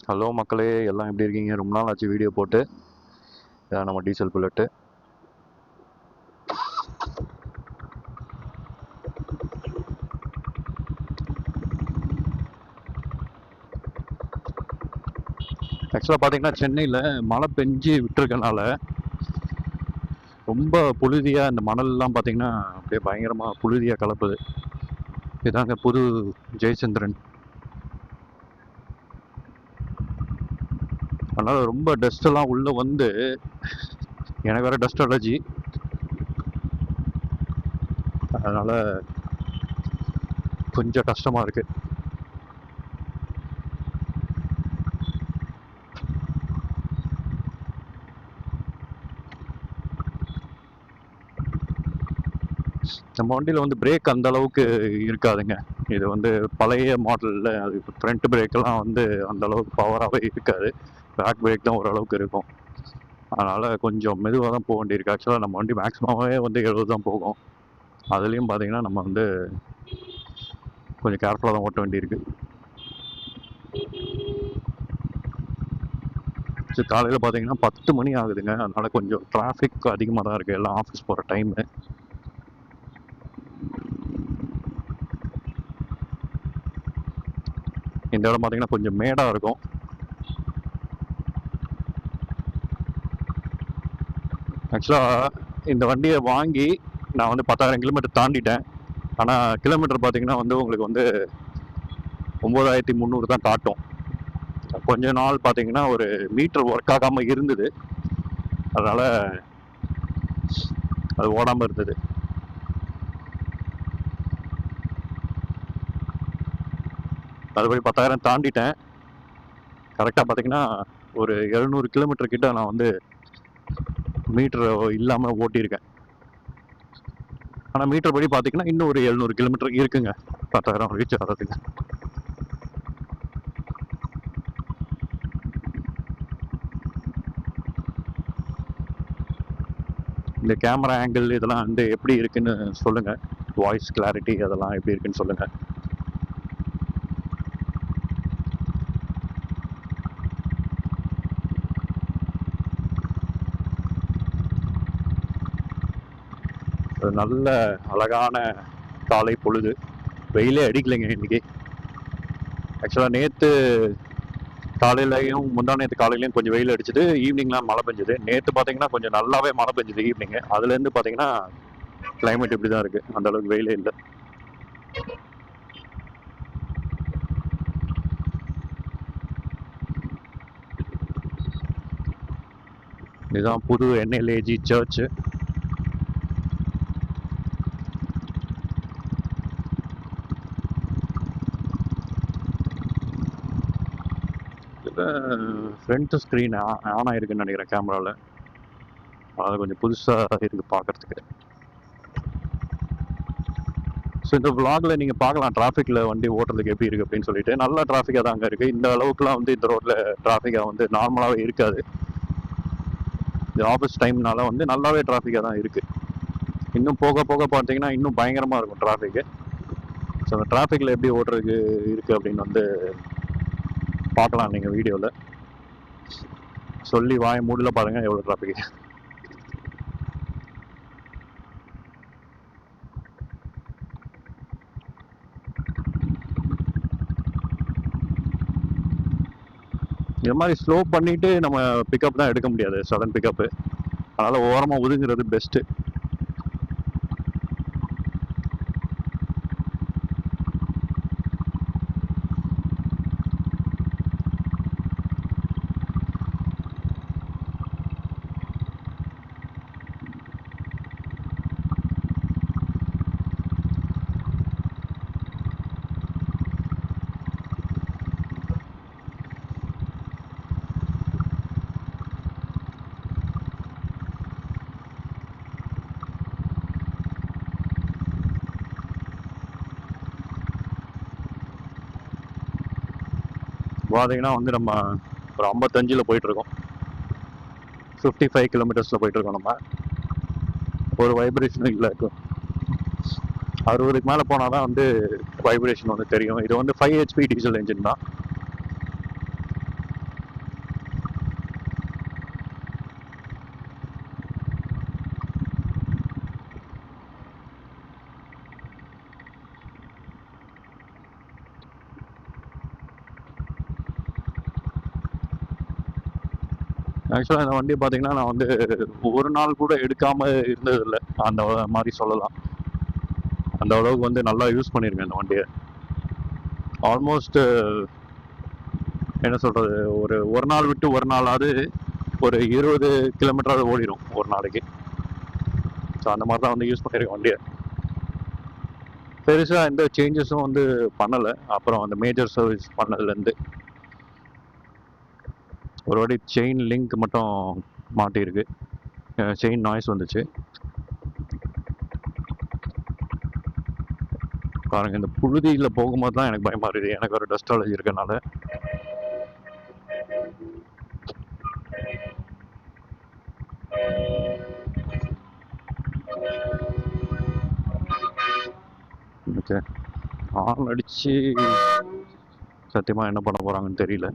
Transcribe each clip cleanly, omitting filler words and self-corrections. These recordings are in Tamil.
ஹலோ மக்களே, எல்லாம் எப்படி இருக்கீங்க? ரொம்ப நாள் ஆச்சு வீடியோ போட்டு. இதான் நம்ம டீசல் புல்லட்டு. ஆக்சுவலாக பார்த்தீங்கன்னா சென்னையில் மழை பெஞ்சு விட்டுருக்கனால ரொம்ப புழுதியாக இந்த மணல்லாம் பார்த்தீங்கன்னா அப்படியே பயங்கரமாக புழுதியாக கலப்புது. இதாங்க புது ஜெயச்சந்திரன். அதனால் ரொம்ப டஸ்ட்டெல்லாம் உள்ளே வந்து எனக்கு வேறு டஸ்ட் அலர்ஜி. அதனால் கொஞ்சம் கஷ்டமாக இருக்குது. நம்ம வண்டியில் வந்து பிரேக் அந்த அளவுக்கு இருக்காதுங்க. இது வந்து பழைய மாடலில் அது ஃப்ரண்ட் பிரேக்கெல்லாம் வந்து அந்த அளவுக்கு பவராகவே இருக்காது. பேக் பிரேக் தான் ஓரளவுக்கு இருக்கும். அதனால் கொஞ்சம் மெதுவாக தான் போக வேண்டியிருக்கு. ஆக்சுவலாக நம்ம வண்டி மேக்ஸிமமாகவே வந்து 70 தான் போகும். அதுலேயும் பார்த்தீங்கன்னா நம்ம வந்து கொஞ்சம் கேர்ஃபுல்லாக தான் ஓட்ட வேண்டியிருக்கு. சரி, காலையில் பார்த்தீங்கன்னா 10 மணி ஆகுதுங்க. அதனால் கொஞ்சம் டிராஃபிக் அதிகமாக தான் இருக்குது. எல்லாம் ஆஃபீஸ் போகிற டைமு. இந்த இடம் பார்த்தீங்கன்னா கொஞ்சம் மேடாக இருக்கும். ஆக்சுவலாக இந்த வண்டியை வாங்கி நான் வந்து 10,000 கிலோமீட்டர் தாண்டிட்டேன். ஆனால் கிலோமீட்டர் பார்த்தீங்கன்னா வந்து உங்களுக்கு வந்து 9,300 தான் காட்டும். கொஞ்ச நாள் பார்த்தீங்கன்னா ஒரு மீட்டர் ஒர்க் ஆகாமல் இருந்தது. அதனால் அது ஓடாமல் இருந்தது. அதுபடி 10,000 தாண்டிட்டேன். கரெக்டாக பார்த்தீங்கன்னா ஒரு 700 கிலோமீட்டர் கிட்ட நான் வந்து மீட்டர் இல்லாமல் ஓட்டியிருக்கேன். ஆனால் மீட்டர் படி பார்த்தீங்கன்னா இன்னும் ஒரு 700 கிலோமீட்டர் இருக்குங்க 10,000 ரீச் ஆகிறதுக்கு. இந்த கேமரா ஆங்கிள் இதெல்லாம் வந்து எப்படி இருக்குன்னு சொல்லுங்கள். வாய்ஸ் கிளாரிட்டி அதெல்லாம் எப்படி இருக்குன்னு சொல்லுங்கள். நல்ல அழகான காலை பொழுது. வெயிலே அடிக்கலைங்க இன்னைக்கு. ஆக்சுவலாக நேற்று காலையிலையும் முந்தா நேற்று காலையிலையும் கொஞ்சம் வெயில் அடிச்சுது. ஈவினிங்லாம் மழை பெஞ்சுது. நேற்று பார்த்தீங்கன்னா கொஞ்சம் நல்லாவே மழை பெஞ்சுது ஈவினிங்கு. அதுலேருந்து பார்த்தீங்கன்னா கிளைமேட் இப்படி தான் இருக்குது. அந்த அளவுக்கு வெயிலே இல்லை. இதுதான் புது NLAG church. Front screen on ஆகிருக்குன்னு நினைக்கிறேன் கேமராவில். அது கொஞ்சம் புதுசாக இருக்குது பார்க்குறதுக்கு. ஸோ இந்த vlogல நீங்கள் பார்க்கலாம் டிராஃபிக்கில் வண்டி ஓட்டுறதுக்கு எப்படி இருக்குது அப்படின்னு சொல்லிட்டு. நல்ல டிராஃபிக்காக தான் அங்கே இருக்குது. இந்த அளவுக்குலாம் வந்து இந்த ரோட்டில் டிராஃபிக்காக வந்து நார்மலாகவே இருக்காது. இது ஆஃபீஸ் டைம்னால வந்து நல்லாவே டிராஃபிக்காக தான் இருக்குது. இன்னும் போக போக பார்த்தீங்கன்னா இன்னும் பயங்கரமாக இருக்கும் டிராஃபிக்கு. ஸோ அந்த டிராஃபிக்கில் எப்படி ஓட்டுறதுக்கு இருக்குது அப்படின்னு வந்து பார்க்கலாம் நீங்கள் வீடியோவில். சொல்லி வாய மூடல பாருங்கள் எவ்வளோ டிராஃபிக். இந்த மாதிரி ஸ்லோ பண்ணிவிட்டு நம்ம பிக்கப் தான் எடுக்க முடியாது, சடன் பிக்கப்பு. அதனால் ஓரமாக ஒதுங்கிறது பெஸ்ட்டு. பார்த்தீங்கன்னா வந்து நம்ம ஒரு 55 போயிட்டுருக்கோம். 55 கிலோமீட்டர்ஸில் போயிட்டுருக்கோம். நம்ம ஒரு வைப்ரேஷனும் இல்லை. 60க்கு மேலே போனால் தான் வந்து வைப்ரேஷன் வந்து தெரியும். இது வந்து 5 HP டீசல் என்ஜின் தான். ஆக்சுவலாக இந்த வண்டி பார்த்தீங்கன்னா நான் வந்து ஒரு நாள் கூட எடுக்காம இருந்ததில்லை, அந்த மாதிரி சொல்லலாம். அந்த அளவுக்கு வந்து நல்லா யூஸ் பண்ணியிருக்கேன் இந்த வண்டியை. ஆல்மோஸ்ட் என்ன சொல்கிறது, ஒரு நாள் விட்டு ஒரு நாளாவது ஒரு 20 கிலோமீட்டராவது ஓடிடும் ஒரு நாளைக்கு. ஸோ அந்த மாதிரி தான் வந்து யூஸ் பண்ணியிருக்கேன் வண்டியை. பெருசாக எந்த சேஞ்சஸும் வந்து பண்ணலை. அப்புறம் அந்த மேஜர் சர்வீஸ் பண்ணதுலேருந்து ஒரு வாட்டி செயின் லிங்க் மட்டும் மாட்டியிருக்கு, செயின் நாய்ஸ் வந்துச்சு. பாருங்க, இந்த புழுதியில் போகும்போது தான் எனக்கு பயமா இருக்குது. எனக்கு ஒரு டஸ்ட் அலர்ஜி இருக்கனால. ஓகே, ஹார்ன் அடிச்சு சத்தியமாக என்ன பண்ண போகிறாங்கன்னு தெரியல.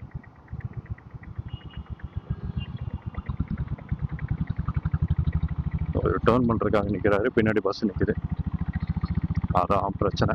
ஒரு டேர்ன் பண்ணுறதுக்காக நிற்கிறாரு, பின்னாடி பஸ் நிற்குது, அதான் பிரச்சனை.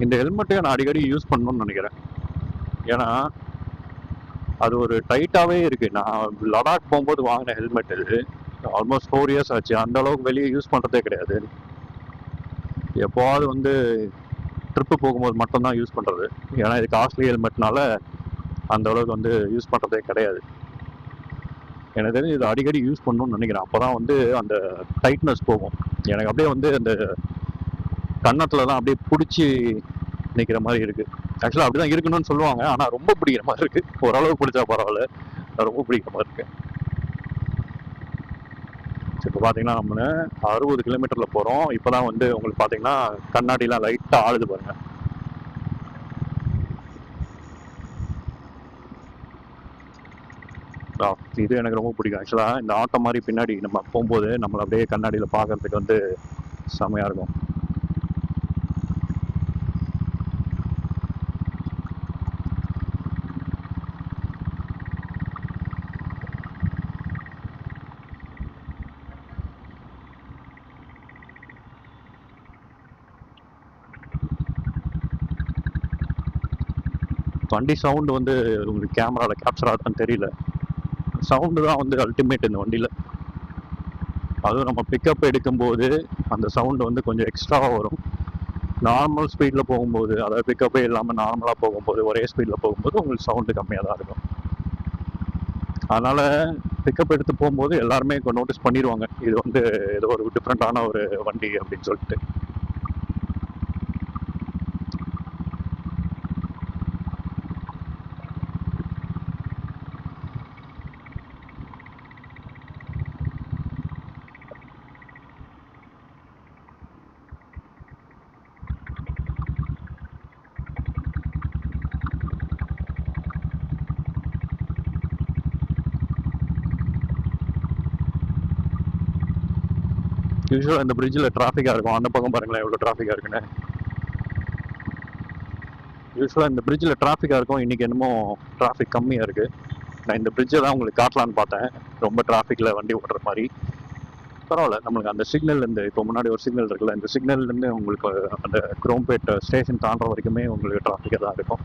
இந்த ஹெல்மெட்டையும் நான் அடிக்கடி யூஸ் பண்ணணும்னு நினைக்கிறேன். ஏன்னா அது ஒரு டைட்டாகவே இருக்குது. நான் லடாக் போகும்போது வாங்கின ஹெல்மெட் இது, ஆல்மோஸ்ட் 4 இயர்ஸ் ஆச்சு. அந்த அளவுக்கு வெளியே யூஸ் பண்ணுறதே கிடையாது. எப்போவாது வந்து ட்ரிப்பு போகும்போது மட்டும்தான் யூஸ் பண்ணுறது. ஏன்னா இது காஸ்ட்லி ஹெல்மெட்னால அந்த அளவுக்கு வந்து யூஸ் பண்ணுறதே கிடையாது. எனக்கு தெரிஞ்சு இது அடிக்கடி யூஸ் பண்ணணும்னு நினைக்கிறேன். அப்போ தான் வந்து அந்த டைட்னஸ் போகும். எனக்கு அப்படியே வந்து அந்த கன்னத்துலலாம் அப்படியே பிடிச்சி நிற்கிற மாதிரி இருக்குது. ஆக்சுவலாக அப்படி தான் இருக்கணும்னு சொல்லுவாங்க, ஆனால் ரொம்ப பிடிக்கிற மாதிரி இருக்குது. ஓரளவு பிடிச்சா பரவாயில்ல, ரொம்ப பிடிக்கிற மாதிரி இருக்கு. இப்போ பார்த்தீங்கன்னா நம்ம 60 கிலோமீட்டரில் போகிறோம். இப்போ தான் வந்து உங்களுக்கு பார்த்தீங்கன்னா கண்ணாடிலாம் லைட்டாக ஆளுது பாருங்கள். இது எனக்கு ரொம்ப பிடிக்கும். ஆக்சுவலாக இந்த ஆட்டோ மாதிரி பின்னாடி நம்ம போகும்போது நம்மளை அப்படியே கண்ணாடியில் பார்க்கறதுக்கு வந்து செமையாக இருக்கும். வண்டி சவுண்டு வந்து உங்களுக்கு கேமராவில் கேப்சர் ஆகுதான்னு தெரியல. சவுண்டு தான் வந்து அல்டிமேட் இந்த வண்டியில். அதுவும் நம்ம பிக்கப் எடுக்கும்போது அந்த சவுண்டு வந்து கொஞ்சம் எக்ஸ்ட்ராவாக வரும். நார்மல் ஸ்பீடில் போகும்போது, அதாவது பிக்கப்பே இல்லாமல் நார்மலாக போகும்போது, ஒரே ஸ்பீடில் போகும்போது உங்களுக்கு சவுண்டு கம்மியாக தான் இருக்கும். அதனால் பிக்கப் எடுத்து போகும்போது எல்லாருமே நோட்டீஸ் பண்ணிடுவாங்க, இது வந்து ஏதோ ஒரு டிஃப்ரெண்ட்டான ஒரு வண்டி அப்படின்னு சொல்லிட்டு. யூஸ்வலாக இந்த பிரிட்ஜில் டிராஃபிக்காக இருக்கும். அந்த பக்கம் பாருங்களேன் எவ்வளோ டிராஃபிக்காக இருக்குன்னு. யூஸ்வலாக இந்த பிரிட்ஜில் டிராஃபிக்காக இருக்கும். இன்றைக்கி என்னமோ டிராஃபிக் கம்மியாக இருக்குது. நான் இந்த பிரிட்ஜை தான் உங்களுக்கு காட்டலான்னு பார்த்தேன், ரொம்ப டிராஃபிக்கில் வண்டி ஓட்டுற மாதிரி. பரவாயில்ல, நம்மளுக்கு அந்த சிக்னல்லேருந்து, இப்போ முன்னாடி ஒரு சிக்னல் இருக்குல்ல, இந்த சிக்னல்லேருந்து உங்களுக்கு அந்த குரோம்பேட் ஸ்டேஷன் தாண்டுற வரைக்குமே உங்களுக்கு டிராஃபிக்காக தான் இருக்கும்.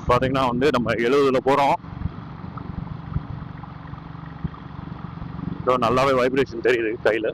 பார்த்தீங்கன்னா வந்து நம்ம 70ல் போகிறோம். ஸோ நல்லாவே வைப்ரேஷன் தெரியுது கையில்.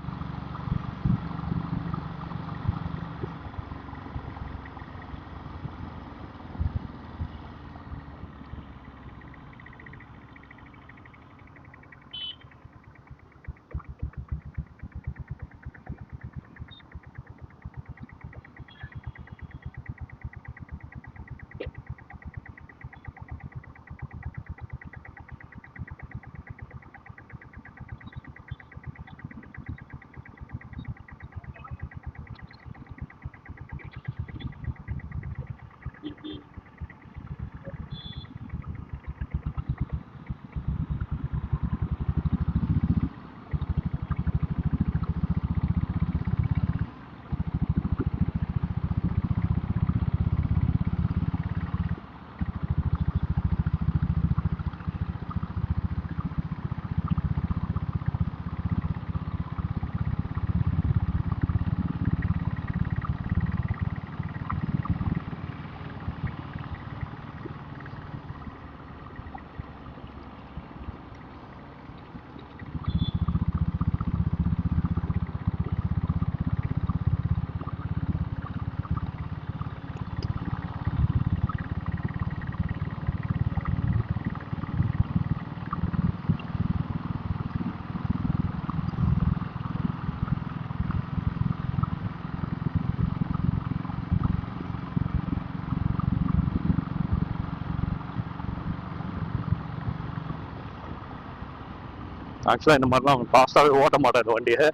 ஆக்சுவலாக இந்த மாதிரிலாம் ஃபாஸ்ட்டாகவே ஓட்ட மாட்டேன் இந்த வண்டியை.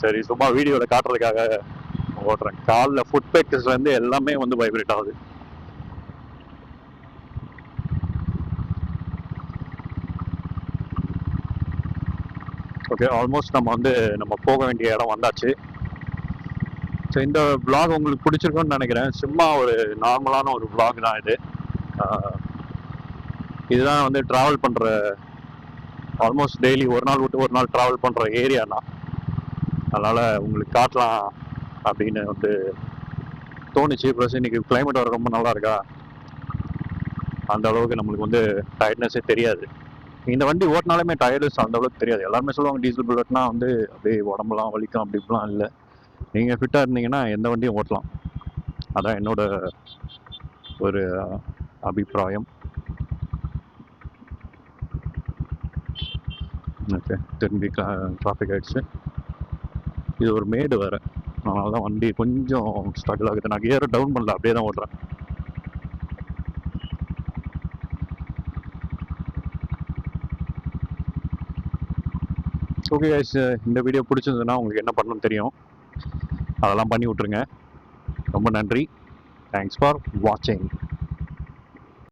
சரி சும்மா வீடியோவில் காட்டுறதுக்காக ஓட்டுறேன். காலில் ஃபுட் பேக்கஸ்லேருந்து எல்லாமே வந்து வைப்ரேட் ஆகுது. ஓகே, ஆல்மோஸ்ட் நம்ம போக வேண்டிய இடம் வந்தாச்சு. ஸோ இந்த vlog உங்களுக்கு பிடிச்சிருக்குன்னு நினைக்கிறேன். சும்மா ஒரு நார்மலான ஒரு vlog தான் இது. இதுதான் வந்து ட்ராவல் பண்ணுற, ஆல்மோஸ்ட் டெய்லி ஒரு நாள் விட்டு ஒரு நாள் ட்ராவல் பண்ணுற ஏரியானா, அதனால் உங்களுக்கு காட்டலாம் அப்படின்னு வந்து தோணுச்சு. ப்ளஸ் இன்னைக்கு கிளைமேட் வர ரொம்ப நல்லா இருக்கா, அந்த அளவுக்கு நம்மளுக்கு வந்து டயர்ட்னஸே தெரியாது. இந்த வண்டி ஓட்டினாலுமே டயர்ட்னஸ் அந்த அளவுக்கு தெரியாது. எல்லாருமே சொல்லுவாங்க டீசல் புல்லட்னா வந்து அப்படியே உடம்புலாம் வலிக்கும், அப்படி இப்படிலாம் இல்லை. நீங்கள் ஃபிட்டாக இருந்தீங்கன்னா எந்த வண்டியும் ஓட்டலாம். அதான் என்னோட ஒரு அபிப்பிராயம். ஓகே, திரும்பி டிராஃபிக் ஆகிடுச்சு. இது ஒரு மேடு வேறு, அதனால தான் வண்டி கொஞ்சம் ஸ்ட்ரகிள் ஆகுது. நான் கியரை டவுன் பண்ணல, அப்படியே தான் ஓட்டுறேன். ஓகே கைஸ், இந்த வீடியோ பிடிச்சிருந்ததுன்னா உங்களுக்கு என்ன பண்ணணும்னு தெரியும், அதெல்லாம் பண்ணி விட்ருங்க. ரொம்ப நன்றி. தேங்க்ஸ் ஃபார் வாட்சிங்.